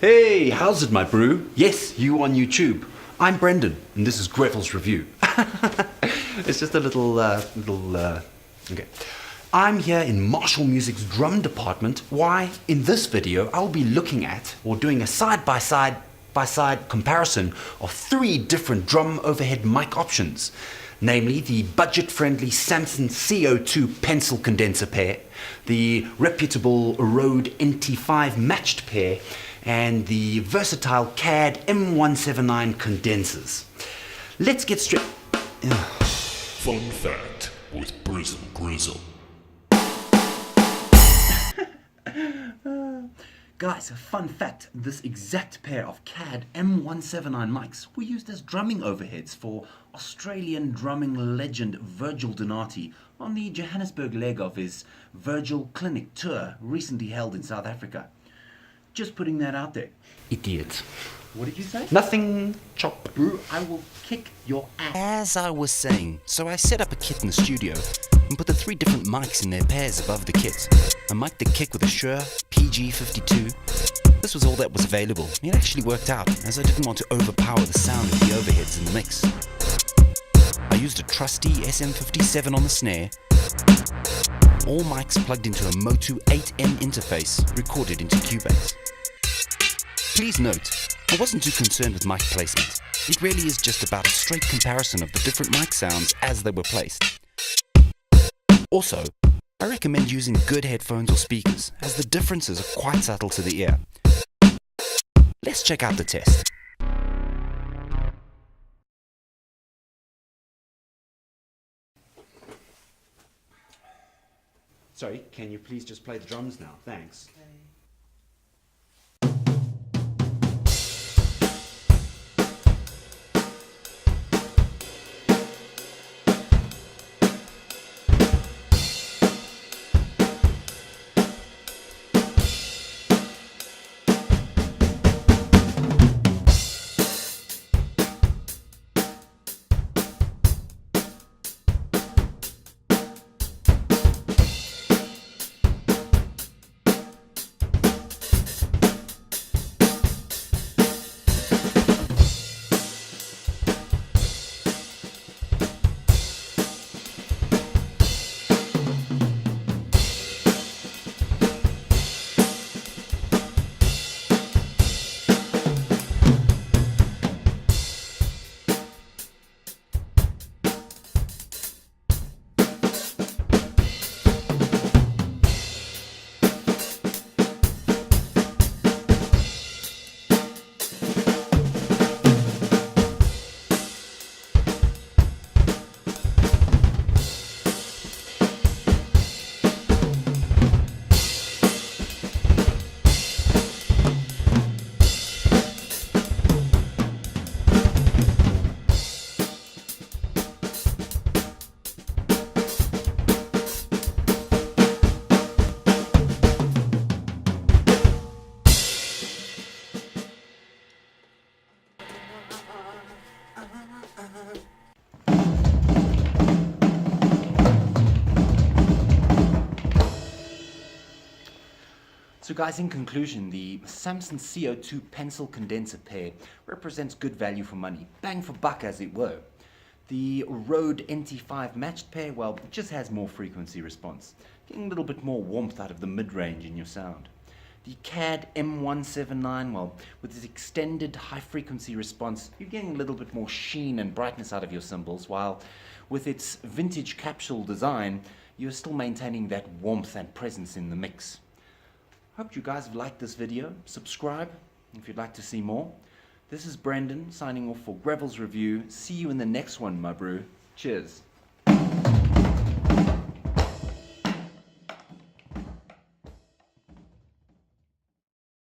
Hey, how's it, my brew? Yes, you on YouTube. I'm Brendan, and this is Greville's review. It's just a okay. I'm here in Marshall Music's drum department. Why? In this video, I'll be looking at, or doing a side-by-side comparison of 3 different drum overhead mic options. Namely, the budget-friendly Samson CO2 pencil condenser pair, the reputable Rode NT5 matched pair, and the versatile CAD M179 condensers. Let's get straight. Fun fact with Brizzle Grizzle. Guys, a fun fact, this exact pair of CAD M179 mics were used as drumming overheads for Australian drumming legend Virgil Donati on the Johannesburg leg of his Virgil Clinic tour recently held in South Africa. Just putting that out there. Idiot. What did you say? Nothing, chop. Brew, I will kick your ass. As I was saying, so I set up a kit in the studio and put the 3 different mics in their pairs above the kit. I mic'd the kick with a Shure PG52. This was all that was available. It actually worked out, as I didn't want to overpower the sound of the overheads in the mix. I used a trusty SM57 on the snare. All mics plugged into a Motu 8M interface, recorded into Cubase. Please note, I wasn't too concerned with mic placement. It really is just about a straight comparison of the different mic sounds as they were placed. Also, I recommend using good headphones or speakers, as the differences are quite subtle to the ear. Let's check out the test. Sorry, can you please just play the drums now? Thanks. So guys, in conclusion, the Samson CO2 pencil condenser pair represents good value for money, bang for buck as it were. The Rode NT5 matched pair, well, it just has more frequency response, getting a little bit more warmth out of the mid-range in your sound. The CAD M179, well, with its extended high frequency response, you're getting a little bit more sheen and brightness out of your cymbals, while with its vintage capsule design, you're still maintaining that warmth and presence in the mix. Hope you guys have liked this video. Subscribe if you'd like to see more. This is Brendan signing off for Greville's review. See you in the next one, my brew. Cheers.